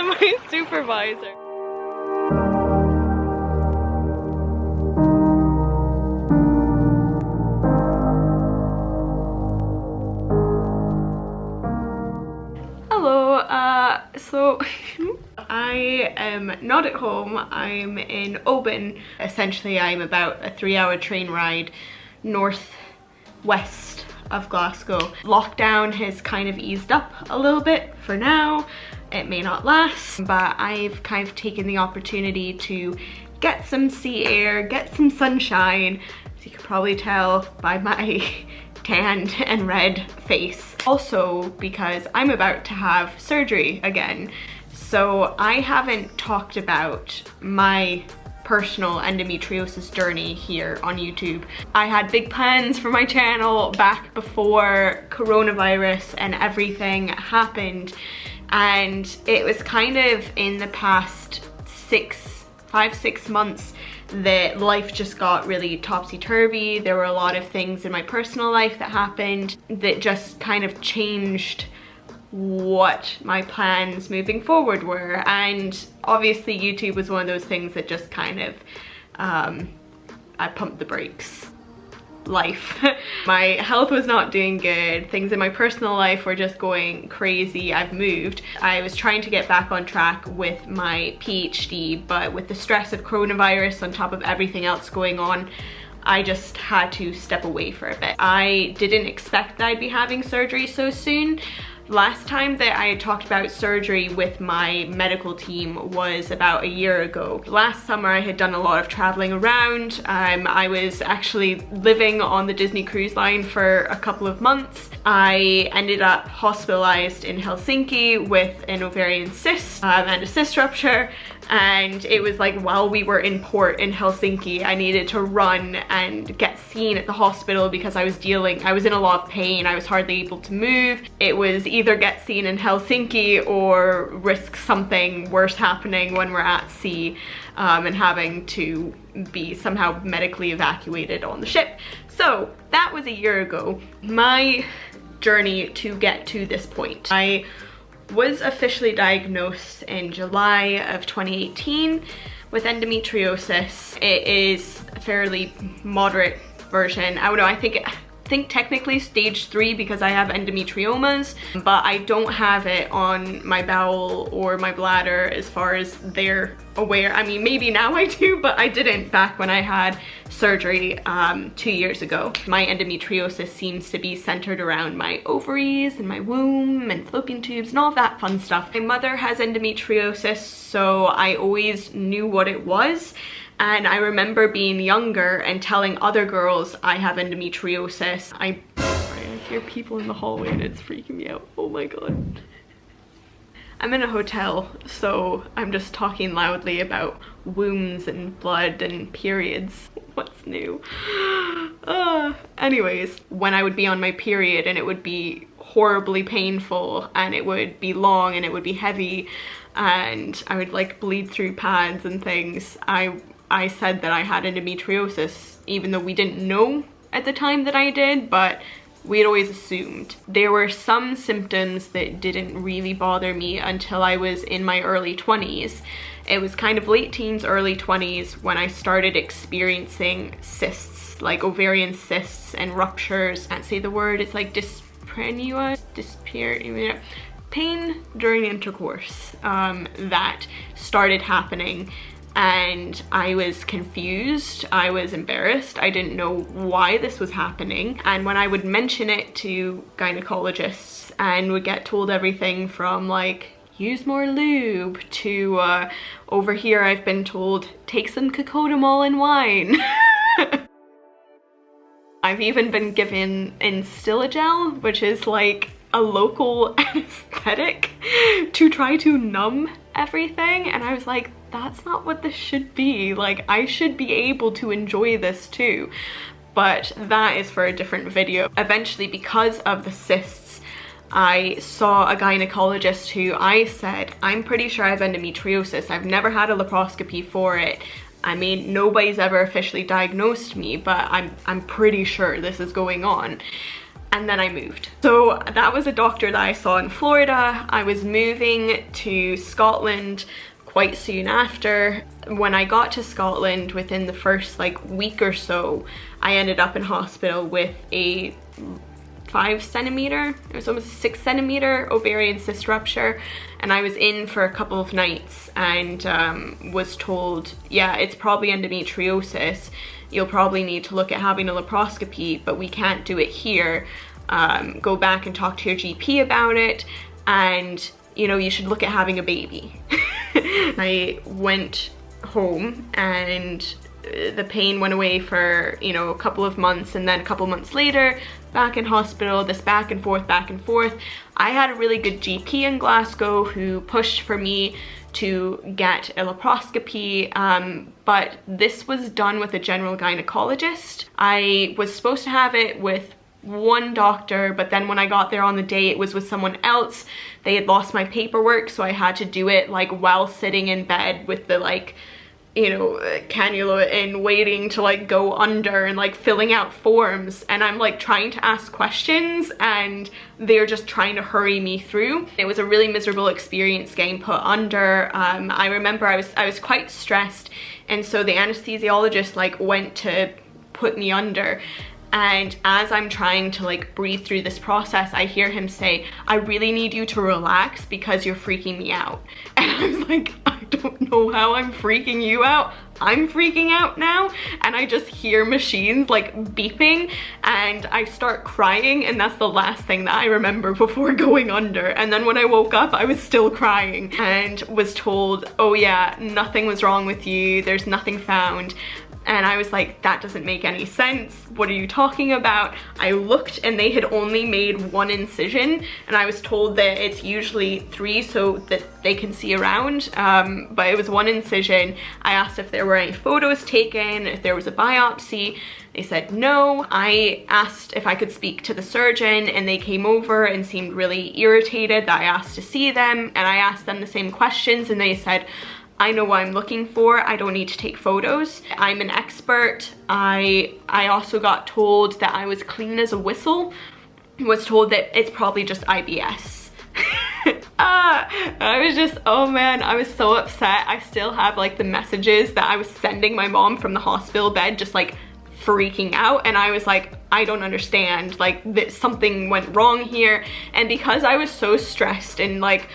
my supervisor. Hello, so I am not at home. I'm in Oban. Essentially, I'm about a 3-hour train ride northwest of Glasgow. Lockdown has kind of eased up a little bit for now. It may not last, but I've kind of taken the opportunity to get some sea air, get some sunshine, as you can probably tell by my tanned and red face. Also because I'm about to have surgery again. So I haven't talked about my personal endometriosis journey here on YouTube. I had big plans for my channel back before coronavirus and everything happened, and it was kind of in the past 5-6 months that life just got really topsy-turvy. There were a lot of things in my personal life that happened that just kind of changed what my plans moving forward were, and obviously YouTube was one of those things that just kind of I pumped the brakes. Life. My health was not doing good. Things in my personal life were just going crazy. I've moved. I was trying to get back on track with my PhD, but with the stress of coronavirus on top of everything else going on, I just had to step away for a bit. I didn't expect that I'd be having surgery so soon. Last time that I had talked about surgery with my medical team was about a year ago. Last summer I had done a lot of traveling around. I was actually living on the Disney Cruise Line for a couple of months. I ended up hospitalized in Helsinki with an ovarian cyst and a cyst rupture, and it was like while we were in port in Helsinki, I needed to run and get seen at the hospital because I was in a lot of pain. I was hardly able to move. It was either get seen in Helsinki or risk something worse happening when we're at sea and having to be somehow medically evacuated on the ship. So that was a year ago. My journey to get to this point. I was officially diagnosed in July of 2018 with endometriosis. It is a fairly moderate version. I don't know, I think technically stage 3 because I have endometriomas, but I don't have it on my bowel or my bladder as far as they're aware. I mean, maybe now I do, but I didn't back when I had surgery 2 years ago. My endometriosis seems to be centered around my ovaries and my womb and fallopian tubes and all that fun stuff. My mother has endometriosis, so I always knew what it was. And I remember being younger and telling other girls I have endometriosis. I hear people in the hallway and it's freaking me out. Oh my god. I'm in a hotel, so I'm just talking loudly about wounds and blood and periods. What's new? Anyways, when I would be on my period and it would be horribly painful and it would be long and it would be heavy and I would like bleed through pads and things, I said that I had endometriosis, even though we didn't know at the time that I did, but we'd always assumed. There were some symptoms that didn't really bother me until I was in my early 20s. It was kind of late teens, early 20s when I started experiencing cysts, like ovarian cysts and ruptures. I can't say the word, it's like dyspareunia, pain during intercourse that started happening. And I was confused, I was embarrassed, I didn't know why this was happening. And when I would mention it to gynecologists and would get told everything from like, use more lube, to over here I've been told, take some cocodamol and wine. I've even been given Instilagel, which is like a local anesthetic to try to numb everything, and I was like, that's not what this should be. Like, I should be able to enjoy this too. But that is for a different video. Eventually, because of the cysts, I saw a gynecologist who I said, I'm pretty sure I have endometriosis. I've never had a laparoscopy for it. I mean, nobody's ever officially diagnosed me, but I'm pretty sure this is going on. and then I moved. So that was a doctor that I saw in Florida. I was moving to Scotland quite soon after. When I got to Scotland, within the first like week or so, I ended up in hospital with a 5 centimeter, it was almost a 6 centimeter ovarian cyst rupture, and I was in for a couple of nights and was told, yeah, it's probably endometriosis. You'll probably need to look at having a laparoscopy, but we can't do it here. Go back and talk to your GP about it, and you know, you should look at having a baby. I went home and the pain went away for, you know, a couple of months, and then a couple months later, back in hospital, this back and forth, back and forth. I had a really good GP in Glasgow who pushed for me to get a laparoscopy, but this was done with a general gynecologist. I was supposed to have it with one doctor, but then when I got there on the day, it was with someone else. They had lost my paperwork, so I had to do it like while sitting in bed with the like, you know, cannula and waiting to like go under and like filling out forms, and I'm like trying to ask questions and they're just trying to hurry me through. It was a really miserable experience getting put under. I remember I was quite stressed, and so the anesthesiologist like went to put me under, and as I'm trying to like breathe through this process, I hear him say, I really need you to relax because you're freaking me out. And I was like, I don't know how I'm freaking you out. I'm freaking out now. And I just hear machines like beeping and I start crying, and that's the last thing that I remember before going under. And then when I woke up, I was still crying and was told, oh yeah, nothing was wrong with you. There's nothing found. And I was like, that doesn't make any sense. What are you talking about? I looked and they had only made 1 incision, and I was told that it's usually 3 so that they can see around, but it was 1 incision. I asked if there were any photos taken, if there was a biopsy. They said no. I asked if I could speak to the surgeon, and they came over and seemed really irritated that I asked to see them, and I asked them the same questions, and they said, I know what I'm looking for. I don't need to take photos. I'm an expert. I also got told that I was clean as a whistle. Was told that it's probably just IBS. I was just, oh man, I was so upset. I still have like the messages that I was sending my mom from the hospital bed, just like freaking out, and I was like, I don't understand, like that something went wrong here. And because I was so stressed and like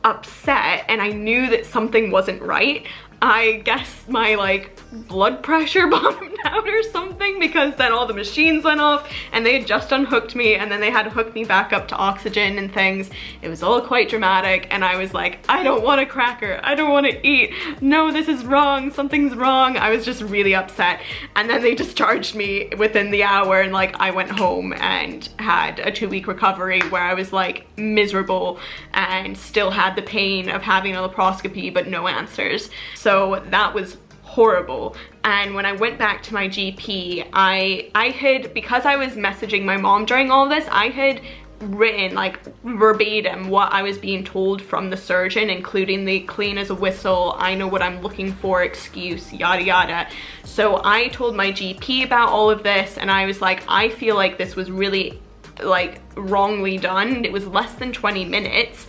upset, and I knew that something wasn't right, I guess my like blood pressure bottomed out or something, because then all the machines went off and they had just unhooked me, and then they had to hook me back up to oxygen and things. It was all quite dramatic, and I was like, I don't want a cracker, I don't want to eat, no, this is wrong, something's wrong. I was just really upset, and then they discharged me within the hour, and like I went home and had a 2-week recovery where I was like miserable and still had the pain of having a laparoscopy but no answers. So that was horrible. And when I went back to my GP, I had, because I was messaging my mom during all this, I had written like verbatim what I was being told from the surgeon, including the clean as a whistle, I know what I'm looking for excuse, yada yada. So I told my GP about all of this, and I was like, I feel like this was really like wrongly done. It was less than 20 minutes.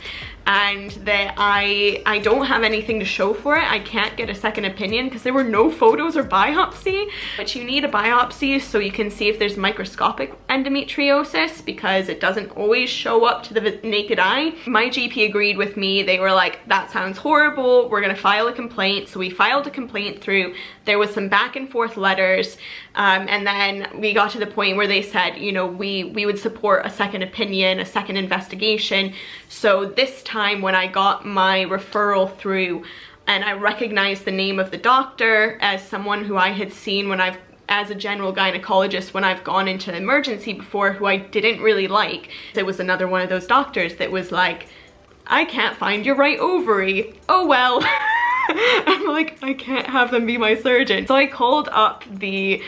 And that I don't have anything to show for it. I can't get a second opinion because there were no photos or biopsy, but you need a biopsy so you can see if there's microscopic endometriosis, because it doesn't always show up to the naked eye. My GP agreed with me. They were like, that sounds horrible, we're gonna file a complaint. So we filed a complaint through. There was some back and forth letters, and then we got to the point where they said, you know, we would support a second opinion, a second investigation. So this time when I got my referral through, and I recognized the name of the doctor as someone who I had seen when as a general gynecologist when I've gone into emergency before, who I didn't really like. It was another one of those doctors that was like, I can't find your right ovary. Oh well. I'm like, I can't have them be my surgeon. So I called up the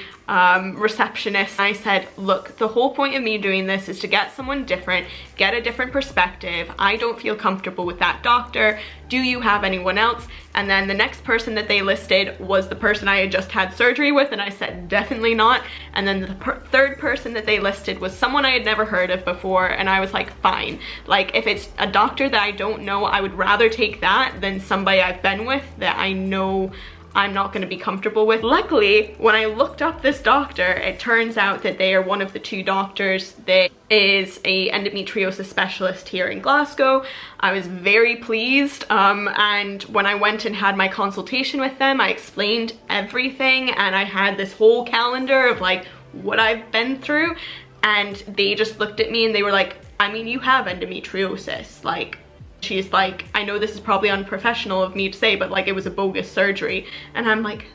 receptionist. I said, look, the whole point of me doing this is to get someone different, get a different perspective. I don't feel comfortable with that doctor. Do you have anyone else? And then the next person that they listed was the person I had just had surgery with, and I said, definitely not. And then the third person that they listed was someone I had never heard of before, and I was like, fine. Like, if it's a doctor that I don't know, I would rather take that than somebody I've been with that I know I'm not going to be comfortable with. Luckily, when I looked up this doctor, it turns out that they are one of the 2 doctors that is a endometriosis specialist here in Glasgow. I was very pleased, and when I went and had my consultation with them, I explained everything, and I had this whole calendar of like what I've been through, and they just looked at me and they were like, I mean, you have endometriosis. Like, she's like, I know this is probably unprofessional of me to say, but like, it was a bogus surgery. And I'm like,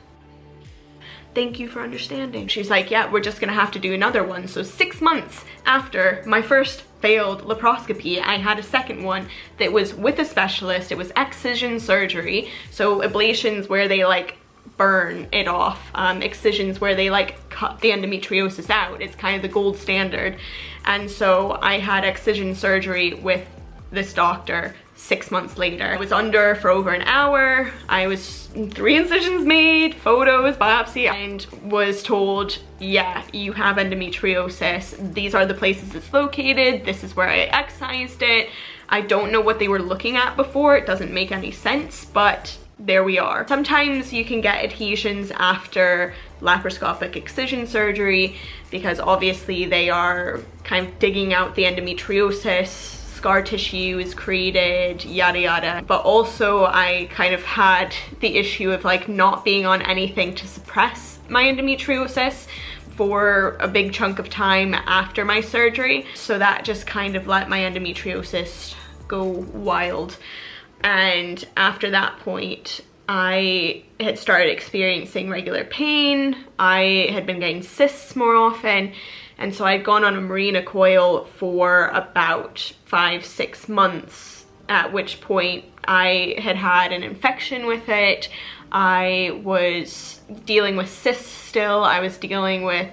thank you for understanding. She's like, yeah, we're just gonna have to do another one. So 6 months after my first failed laparoscopy, I had a second one that was with a specialist. It was excision surgery. So ablations where they like burn it off, excisions where they like cut the endometriosis out. It's kind of the gold standard. And so I had excision surgery with this doctor 6 months later. I was under for over an hour. I was 3 incisions made, photos, biopsy, and was told, yeah, you have endometriosis. These are the places it's located. This is where I excised it. I don't know what they were looking at before. It doesn't make any sense, but there we are. Sometimes you can get adhesions after laparoscopic excision surgery because obviously they are kind of digging out the endometriosis, scar tissue is created, yada yada. But also I kind of had the issue of like not being on anything to suppress my endometriosis for a big chunk of time after my surgery. So that just kind of let my endometriosis go wild. And after that point, I had started experiencing regular pain. I had been getting cysts more often. And so I'd gone on a Mirena coil for about 5-6 months, at which point I had had an infection with it. I was dealing with cysts still. I was dealing with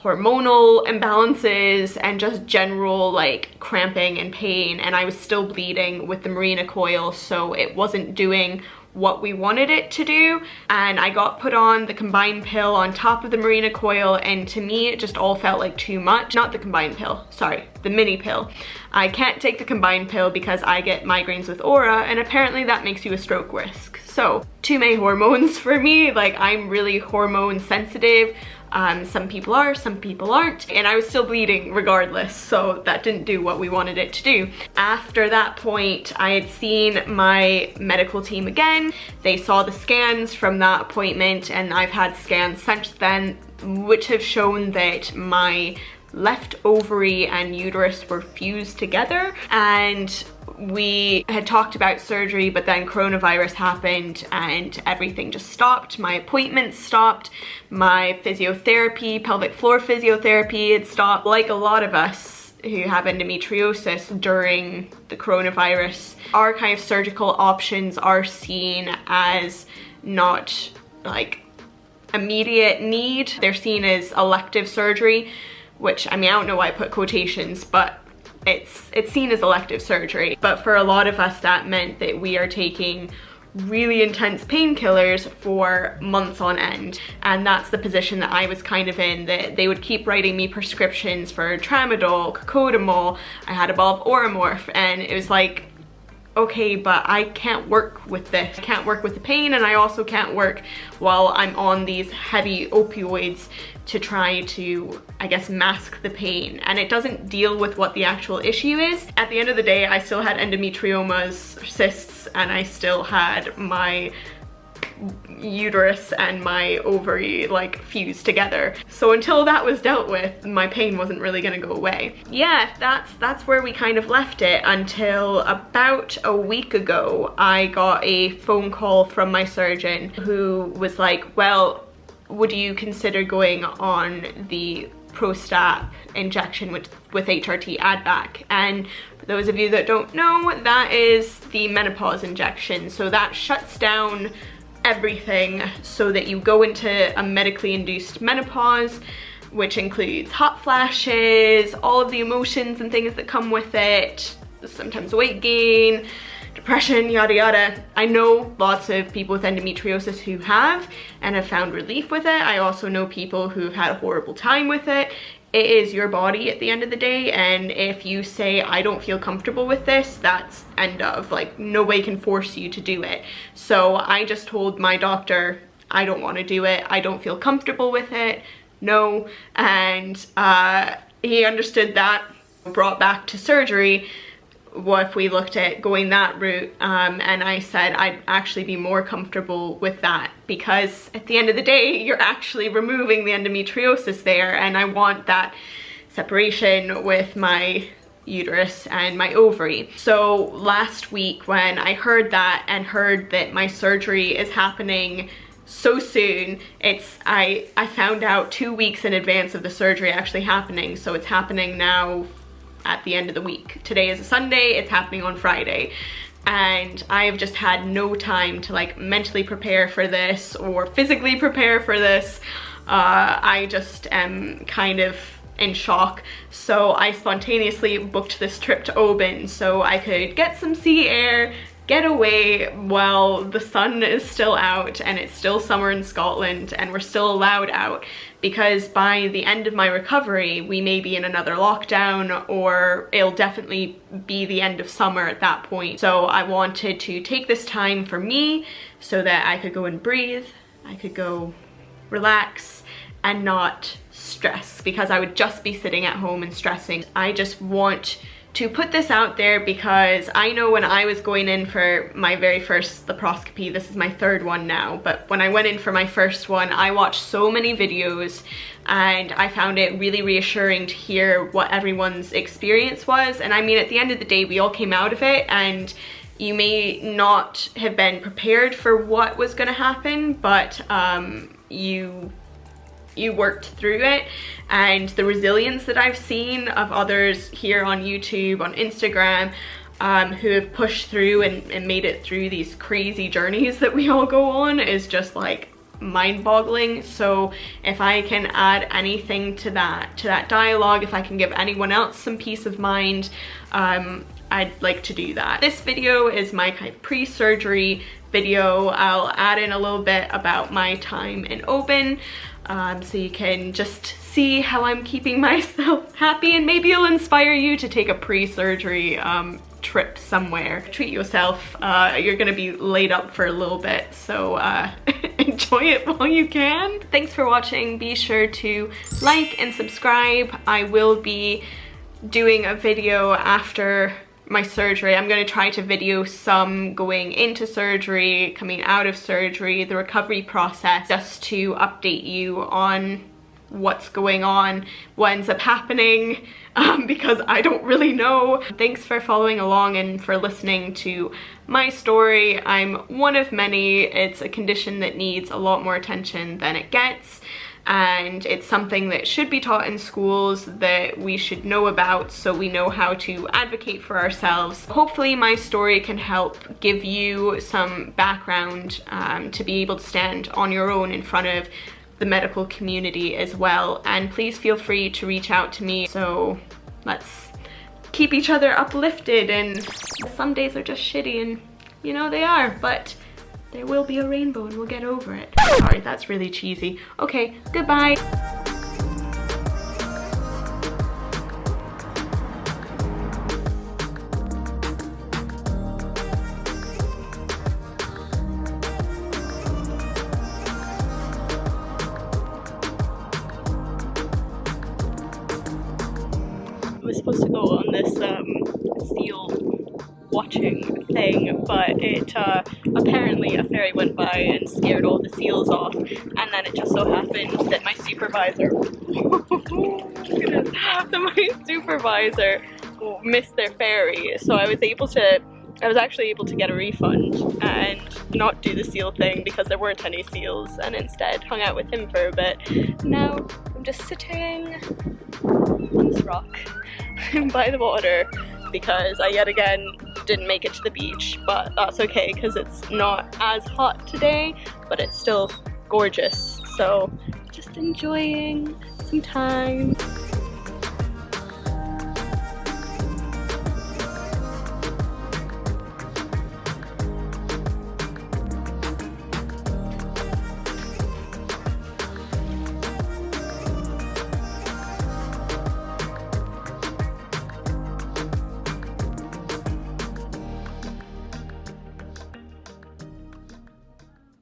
hormonal imbalances and just general like cramping and pain, and I was still bleeding with the Mirena coil, so it wasn't doing what we wanted it to do. And I got put on the combined pill on top of the Mirena coil, and to me it just all felt like too much. Not the combined pill, sorry, the mini pill. I can't take the combined pill because I get migraines with aura, and apparently that makes you a stroke risk. So too many hormones for me. Like, I'm really hormone sensitive. Some people are, some people aren't, and I was still bleeding regardless, so that didn't do what we wanted it to do. After that point, I had seen my medical team again. They saw the scans from that appointment, and I've had scans since then which have shown that my left ovary and uterus were fused together, and we had talked about surgery, but then coronavirus happened and everything just stopped. My appointments stopped, my physiotherapy, pelvic floor physiotherapy had stopped. Like a lot of us who have endometriosis during the coronavirus, our kind of surgical options are seen as not like immediate need. They're seen as elective surgery, which, I mean, I don't know why I put quotations, but it's seen as elective surgery. But for a lot of us, that meant that we are taking really intense painkillers for months on end. And that's the position that I was kind of in, that they would keep writing me prescriptions for tramadol, cocodamol. I had a ball of Oromorph, and it was like, okay, but I can't work with this. I can't work with the pain, and I also can't work while I'm on these heavy opioids to try to, I guess, mask the pain. And it doesn't deal with what the actual issue is. At the end of the day, I still had endometriomas, cysts, and I still had my uterus and my ovary like fused together. So until that was dealt with, my pain wasn't really gonna go away. Yeah, that's where we kind of left it until about a week ago. I got a phone call from my surgeon who was like, well, would you consider going on the Prostat injection with HRT add back? And for those of you that don't know, that is the menopause injection. So that shuts down everything so that you go into a medically induced menopause, which includes hot flashes, all of the emotions and things that come with it, sometimes weight gain, depression, yada yada. I know lots of people with endometriosis who have and have found relief with it. I also know people who've had a horrible time with it. It is your body at the end of the day, and if you say I don't feel comfortable with this, that's end of. Like, nobody can force you to do it. So I just told my doctor I don't want to do it, I don't feel comfortable with it, no. And he understood that, brought back to surgery. What if we looked at going that route? And I said I'd actually be more comfortable with that, because at the end of the day you're actually removing the endometriosis there, and I want that separation with my uterus and my ovary. So last week when I heard that and heard that my surgery is happening so soon, I found out 2 weeks in advance of the surgery actually happening. So it's happening now at the end of the week. Today is a Sunday, it's happening on Friday. And I have just had no time to like mentally prepare for this or physically prepare for this. I just am kind of in shock. So I spontaneously booked this trip to Oban so I could get some sea air, get away while the sun is still out and it's still summer in Scotland and we're still allowed out, because by the end of my recovery we may be in another lockdown, or it'll definitely be the end of summer at that point. So I wanted to take this time for me so that I could go and breathe, I could go relax and not stress, because I would just be sitting at home and stressing. I just want to put this out there because I know when I was going in for my very first laparoscopy, this is my third one now, but when I went in for my first one, I watched so many videos and I found it really reassuring to hear what everyone's experience was. And I mean, at the end of the day, we all came out of it, and you may not have been prepared for what was going to happen, but you worked through it. And the resilience that I've seen of others here on YouTube, on Instagram, who have pushed through and made it through these crazy journeys that we all go on is just like mind-boggling. So if I can add anything to that dialogue, if I can give anyone else some peace of mind, I'd like to do that. This video is my kind of pre-surgery video. I'll add in a little bit about my time in Oban, so you can just see how I'm keeping myself happy, and maybe it'll inspire you to take a pre-surgery trip somewhere. Treat yourself. You're gonna be laid up for a little bit, so enjoy it while you can. Thanks for watching. Be sure to like and subscribe. I will be doing a video after my surgery. I'm going to try to video some going into surgery, coming out of surgery, the recovery process, just to update you on what's going on, what ends up happening, because I don't really know. Thanks for following along and for listening to my story. I'm one of many. It's a condition that needs a lot more attention than it gets, and it's something that should be taught in schools, that we should know about so we know how to advocate for ourselves. Hopefully my story can help give you some background to be able to stand on your own in front of the medical community as well. And please feel free to reach out to me. So let's keep each other uplifted, and some days are just shitty, and you know they are, but there will be a rainbow and we'll get over it. Sorry, that's really cheesy. Okay, goodbye. I was supposed to go on this seal watching thing, but it apparently a fairy went by and scared all the seals off, and then it just so happened that my supervisor missed their ferry, so I was actually able to get a refund and not do the seal thing because there weren't any seals, and instead hung out with him for a bit. Now I'm just sitting on this rock by the water because I yet again didn't make it to the beach, but that's okay because it's not as hot today, but it's still gorgeous. So just enjoying some time.